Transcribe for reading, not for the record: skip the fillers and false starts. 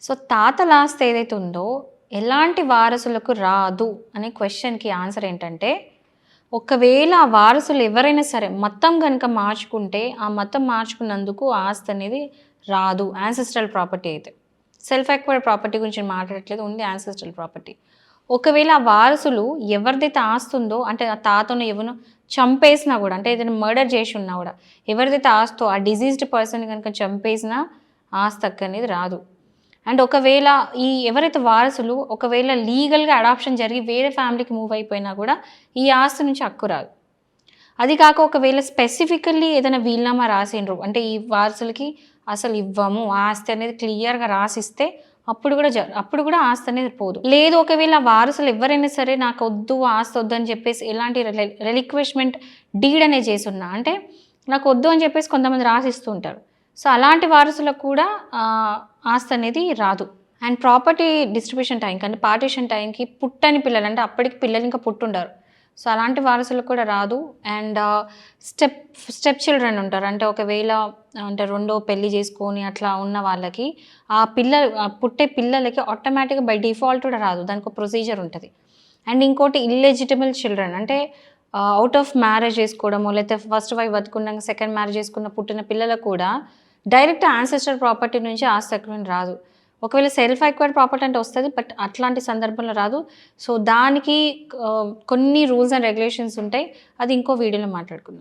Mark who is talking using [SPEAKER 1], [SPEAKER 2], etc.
[SPEAKER 1] So తాతల ఆస్తి ఏదైతే ఉందో ఎలాంటి వారసులకు రాదు అనే క్వశ్చన్‌కి ఆన్సర్ ఏంటంటే, ఒకవేళ ఆ వారసులు ఎవరైనా సరే మతం గనుక మార్చుకుంటే, ఆ మతం మార్చుకున్నందుకు ఆ ఆస్తి అనేది రాదు. యాన్సెస్ట్రల్ ప్రాపర్టీ అయితే. సెల్ఫ్ ఎక్వైర్డ్ ప్రాపర్టీ గురించి నేను మాట్లాడట్లేదు. Only ancestral property. ఒకవేళ ఆ వారసులు ఎవరిదైతే ఆస్తి ఉందో అంటే ఆ తాతను ఎవరినో చంపేసినా గూడా, అంటే ఏదైనా మర్డర్ చేసి ఉన్నా గూడా, ఎవరిదైతే ఆస్తో ఆ డిసీజ్డ్ పర్సన్‌ని గనుక చంపేసినా ఆస్తి హక్కు అనేది రాదు. అండ్ ఒకవేళ ఎవరైతే వారసులు ఒకవేళ లీగల్‌గా అడాప్షన్ జరిగి వేరే ఫ్యామిలీకి మూవ్ అయిపోయినా గూడా ఈ ఆస్తి నుంచి హక్కు రాదు. అది కాక ఒకవేళ స్పెసిఫికల్లీ ఏదైనా వీలునామా రాసిండ్రు అంటే ఈ వారసులకి అసలు ఇవ్వము ఆ ఆస్తి అనేది క్లియర్‌గా రాసిస్తే అప్పుడు కూడా ఆస్తి అనేది పోదు. లేదు ఒకవేళ వారసులు ఎవరైనా సరే నాకొద్దు ఆస్తి వద్దని చెప్పేసి ఎలాంటి రెలిక్విష్మెంట్ డీడ్ అనేది చేసున్నా అంటే నాకొద్దు అని చెప్పేసి కొంతమంది రాసిస్తూ ఉంటారు. సో అలాంటి వారసులకు కూడా ఆస్తి అనేది రాదు. అండ్ ప్రాపర్టీ డిస్ట్రిబ్యూషన్ టైంకి అంటే పార్టిషన్ టైంకి పుట్టని పిల్లలు అంటే అప్పటికి పిల్లలు ఇంకా పుట్టుండరు. సో అలాంటి వారసులకు కూడా రాదు. అండ్ స్టెప్ చిల్డ్రన్ ఉంటారు. అంటే ఒకవేళ అంటే రెండో పెళ్లి చేసుకొని అట్లా ఉన్న వాళ్ళకి పుట్టే పిల్లలకి ఆటోమేటిక్‌గా బై డిఫాల్ట్ కూడా రాదు. దానికి ఒక ప్రొసీజర్ ఉంటది. అండ్ ఇంకోటి ఇల్లెజిటిబుల్ చిల్డ్రన్ అంటే ఔట్ ఆఫ్ మ్యారేజ్ చేసుకోవడమో లేకపోతే ఫస్ట్ వైఫ్ బతికున్నాక సెకండ్ మ్యారేజ్ చేసుకున్న పుట్టిన పిల్లలకు కూడా డైరెక్ట్ యాన్సెస్ట్రల్ ప్రాపర్టీ నుంచి ఆస్తి హక్కు రాదు. ఒకవేళ సెల్ఫ్ ఎక్వైర్డ్ ప్రాపర్టీ అంటే వస్తది. బట్ అట్లాంటి సందర్భంలో రాదు. సో దానికి కొన్ని రూల్స్ అండ్ రెగ్యులేషన్స్ ఉంటాయి. అది ఇంకో వీడియోలో మాట్లాడుకుందాం.